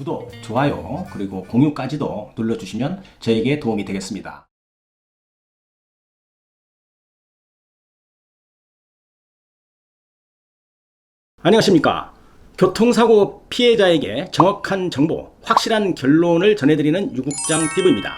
구독, 좋아요, 그리고 공유까지도 눌러주시면 저에게 도움이 되겠습니다. 안녕하십니까. 교통사고 피해자에게 정확한 정보, 확실한 결론을 전해드리는 유국장TV입니다.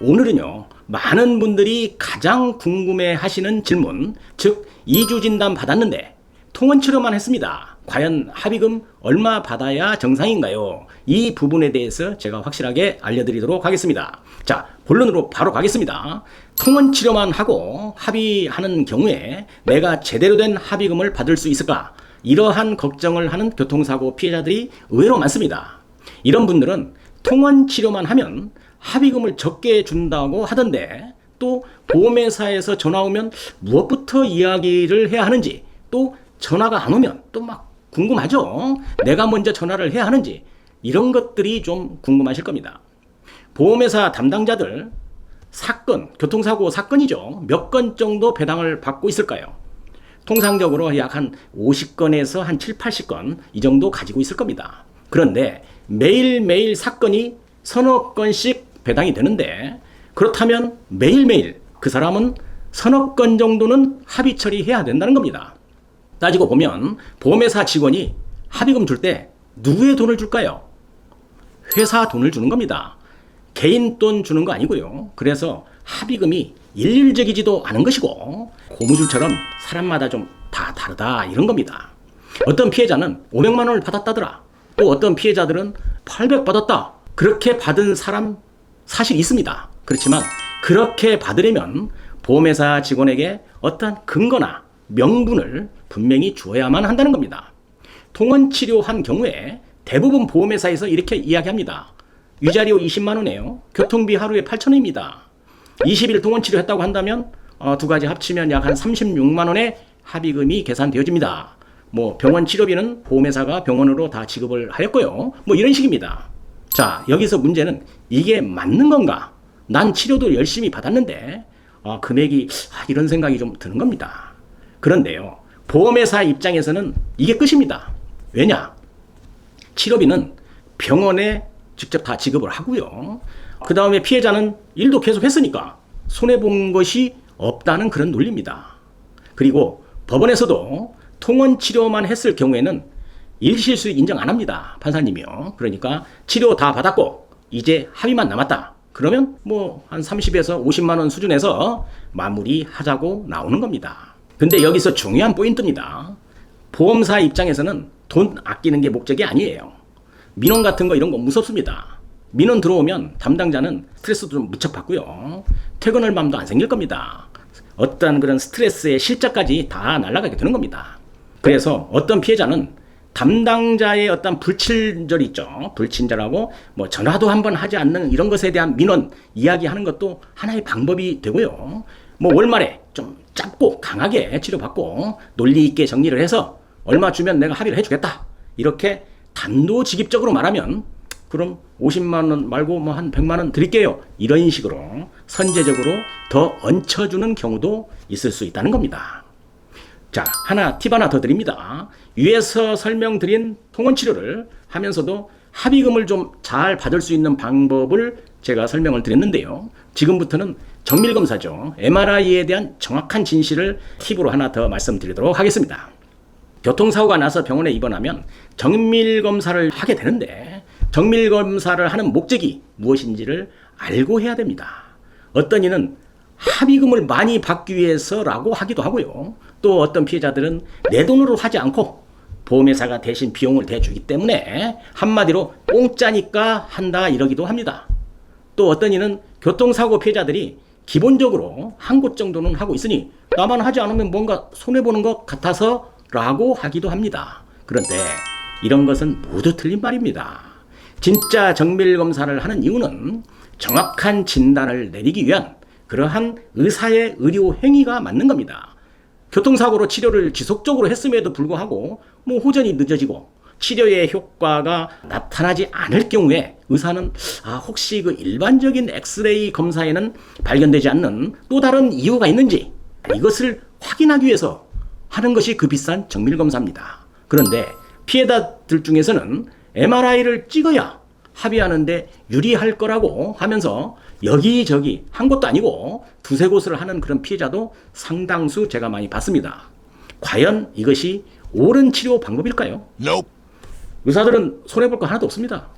오늘은요, 많은 분들이 가장 궁금해 하시는 질문, 즉 2주 진단 받았는데 통원치료만 했습니다. 과연 합의금 얼마 받아야 정상인가요? 이 부분에 대해서 제가 확실하게 알려드리도록 하겠습니다. 자, 본론으로 바로 가겠습니다. 통원치료만 하고 합의하는 경우에 내가 제대로 된 합의금을 받을 수 있을까? 이러한 걱정을 하는 교통사고 피해자들이 의외로 많습니다. 이런 분들은 통원치료만 하면 합의금을 적게 준다고 하던데 또 보험회사에서 전화 오면 무엇부터 이야기를 해야 하는지, 또 전화가 안 오면 또 막 궁금하죠? 내가 먼저 전화를 해야 하는지, 이런 것들이 좀 궁금하실 겁니다. 보험회사 담당자들 사건, 교통사고 사건이죠. 몇 건 정도 배당을 받고 있을까요? 통상적으로 약 한 50건에서 한 7, 80건 이 정도 가지고 있을 겁니다. 그런데 매일매일 사건이 서너 건씩 배당이 되는데, 그렇다면 매일매일 그 사람은 서너 건 정도는 합의 처리해야 된다는 겁니다. 따지고 보면 보험회사 직원이 합의금 줄 때 누구의 돈을 줄까요? 회사 돈을 주는 겁니다. 개인 돈 주는 거 아니고요. 그래서 합의금이 일률적이지도 않은 것이고 고무줄처럼 사람마다 좀 다 다르다, 이런 겁니다. 어떤 피해자는 500만 원을 받았다더라. 또 어떤 피해자들은 800 받았다. 그렇게 받은 사람 사실 있습니다. 그렇지만 그렇게 받으려면 보험회사 직원에게 어떤 근거나 명분을 분명히 주어야만 한다는 겁니다. 통원치료한 경우에 대부분 보험회사에서 이렇게 이야기합니다. 위자료 20만 원이에요. 교통비 하루에 8,000원입니다. 20일 통원치료했다고 한다면 두 가지 합치면 약 한 36만 원의 합의금이 계산되어집니다. 뭐 병원 치료비는 보험회사가 병원으로 다 지급을 하였고요. 뭐 이런 식입니다. 자, 여기서 문제는 이게 맞는 건가? 난 치료도 열심히 받았는데 금액이 이런 생각이 좀 드는 겁니다. 그런데요, 보험회사 입장에서는 이게 끝입니다. 왜냐? 치료비는 병원에 직접 다 지급을 하고요. 그 다음에 피해자는 일도 계속 했으니까 손해본 것이 없다는 그런 논리입니다. 그리고 법원에서도 통원치료만 했을 경우에는 일실수 인정 안 합니다. 판사님이요. 그러니까 치료 다 받았고 이제 합의만 남았다. 그러면 뭐 한 30에서 50만 원 수준에서 마무리하자고 나오는 겁니다. 근데 여기서 중요한 포인트입니다. 보험사 입장에서는 돈 아끼는 게 목적이 아니에요. 민원 같은 거 이런 거 무섭습니다. 민원 들어오면 담당자는 스트레스도 좀 무척 받고요. 퇴근할 마음도 안 생길 겁니다. 어떤 그런 스트레스의 실자까지 다 날아가게 되는 겁니다. 그래서 어떤 피해자는 담당자의 어떤 불친절 있죠. 불친절하고 뭐 전화도 한번 하지 않는 이런 것에 대한 민원 이야기하는 것도 하나의 방법이 되고요. 뭐 월말에 좀 짧고 강하게 치료받고 논리 있게 정리를 해서 얼마 주면 내가 합의를 해주겠다. 이렇게 단도직입적으로 말하면 그럼 50만 원 말고 뭐 한 100만 원 드릴게요. 이런 식으로 선제적으로 더 얹혀주는 경우도 있을 수 있다는 겁니다. 자, 팁 하나 더 드립니다. 위에서 설명드린 통원치료를 하면서도 합의금을 좀 잘 받을 수 있는 방법을 제가 설명을 드렸는데요. 지금부터는 정밀검사죠. MRI에 대한 정확한 진실을 팁으로 하나 더 말씀드리도록 하겠습니다. 교통사고가 나서 병원에 입원하면 정밀검사를 하게 되는데 정밀검사를 하는 목적이 무엇인지를 알고 해야 됩니다. 어떤 이는 합의금을 많이 받기 위해서라고 하기도 하고요. 또 어떤 피해자들은 내 돈으로 하지 않고 보험회사가 대신 비용을 대주기 때문에 한마디로 공짜니까 한다 이러기도 합니다. 또 어떤 이는 교통사고 피해자들이 기본적으로 한 곳 정도는 하고 있으니 나만 하지 않으면 뭔가 손해보는 것 같아서 라고 하기도 합니다. 그런데 이런 것은 모두 틀린 말입니다. 진짜 정밀검사를 하는 이유는 정확한 진단을 내리기 위한 그러한 의사의 의료 행위가 맞는 겁니다. 교통사고로 치료를 지속적으로 했음에도 불구하고 뭐 호전이 늦어지고 치료의 효과가 나타나지 않을 경우에 의사는 혹시 그 일반적인 엑스레이 검사에는 발견되지 않는 또 다른 이유가 있는지 이것을 확인하기 위해서 하는 것이 그 비싼 정밀검사입니다. 그런데 피해자들 중에서는 MRI를 찍어야 합의하는데 유리할 거라고 하면서 여기저기 한 곳도 아니고 두세 곳을 하는 그런 피해자도 상당수 제가 많이 봤습니다. 과연 이것이 옳은 치료 방법일까요? Nope. 의사들은 손해볼 거 하나도 없습니다.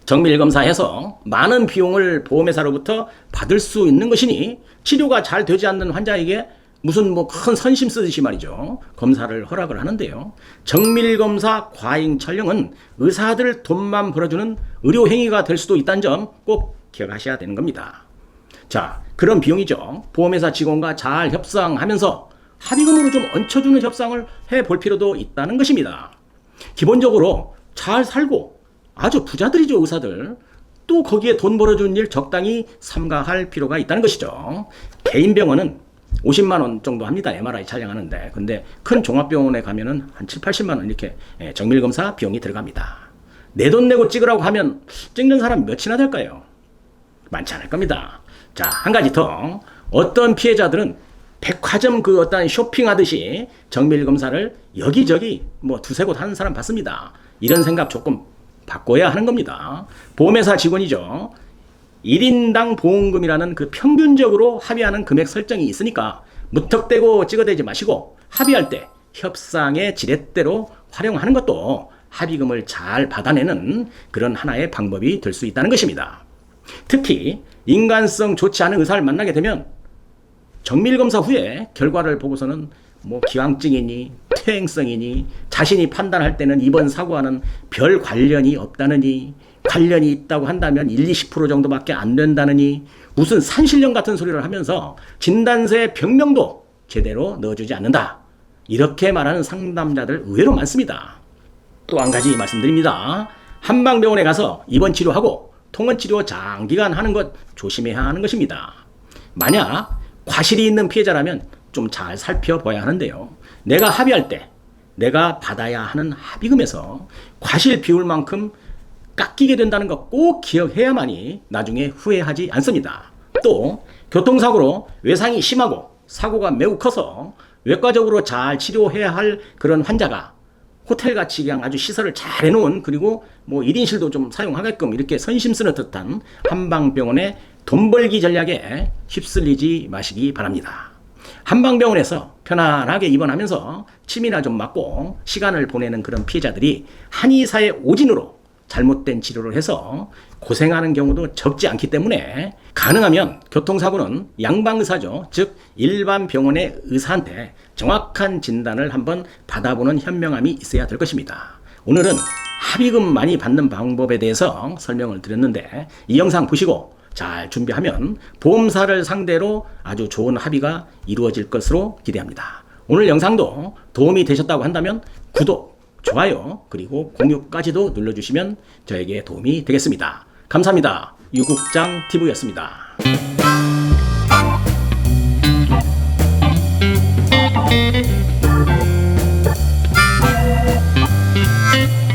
정밀검사해서 많은 비용을 보험회사로부터 받을 수 있는 것이니 치료가 잘 되지 않는 환자에게 무슨 뭐 큰 선심 쓰듯이 말이죠. 검사를 허락을 하는데요. 정밀검사 과잉 촬영은 의사들 돈만 벌어주는 의료행위가 될 수도 있다는 점 꼭 기억하셔야 되는 겁니다. 자, 그런 비용이죠. 보험회사 직원과 잘 협상하면서 합의금으로 좀 얹혀주는 협상을 해볼 필요도 있다는 것입니다. 기본적으로 잘 살고 아주 부자들이죠, 의사들. 또 거기에 돈 벌어주는 일 적당히 삼가할 필요가 있다는 것이죠. 개인 병원은 50만 원 정도 합니다. MRI 촬영하는데. 근데 큰 종합병원에 가면은 한 7, 80만 원 이렇게 정밀검사 비용이 들어갑니다. 내 돈 내고 찍으라고 하면 찍는 사람 몇이나 될까요? 많지 않을 겁니다. 자, 한 가지 더. 어떤 피해자들은 백화점 그 어떤 쇼핑하듯이 정밀검사를 여기저기 뭐 두세 곳 하는 사람 봤습니다. 이런 생각 조금 바꿔야 하는 겁니다. 보험회사 직원이죠. 1인당 보험금이라는 그 평균적으로 합의하는 금액 설정이 있으니까 무턱대고 찍어대지 마시고 합의할 때 협상의 지렛대로 활용하는 것도 합의금을 잘 받아내는 그런 하나의 방법이 될 수 있다는 것입니다. 특히 인간성 좋지 않은 의사를 만나게 되면 정밀검사 후에 결과를 보고서는 뭐 기왕증이니 퇴행성이니 자신이 판단할 때는 이번 사고와는 별 관련이 없다느니 관련이 있다고 한다면 1, 20% 정도밖에 안 된다느니 무슨 산신령 같은 소리를 하면서 진단서에 병명도 제대로 넣어주지 않는다. 이렇게 말하는 상담자들 의외로 많습니다. 또 한 가지 말씀드립니다. 한방병원에 가서 입원 치료하고 통원치료 장기간 하는 것 조심해야 하는 것입니다. 만약 과실이 있는 피해자라면 좀 잘 살펴봐야 하는데요. 내가 합의할 때 내가 받아야 하는 합의금에서 과실 비율만큼 깎이게 된다는 거 꼭 기억해야만이 나중에 후회하지 않습니다. 또 교통사고로 외상이 심하고 사고가 매우 커서 외과적으로 잘 치료해야 할 그런 환자가 호텔같이 그냥 아주 시설을 잘 해놓은 그리고 뭐 1인실도 좀 사용하게끔 이렇게 선심 쓰는 듯한 한방병원의 돈 벌기 전략에 휩쓸리지 마시기 바랍니다. 한방병원에서 편안하게 입원하면서 침이나 좀 맞고 시간을 보내는 그런 피해자들이 한의사의 오진으로 잘못된 치료를 해서 고생하는 경우도 적지 않기 때문에 가능하면 교통사고는 양방의사죠. 즉 일반 병원의 의사한테 정확한 진단을 한번 받아보는 현명함이 있어야 될 것입니다. 오늘은 합의금 많이 받는 방법에 대해서 설명을 드렸는데 이 영상 보시고 잘 준비하면 보험사를 상대로 아주 좋은 합의가 이루어질 것으로 기대합니다. 오늘 영상도 도움이 되셨다고 한다면 구독, 좋아요, 그리고 공유까지도 눌러주시면 저에게 도움이 되겠습니다. 감사합니다. 유국장TV였습니다.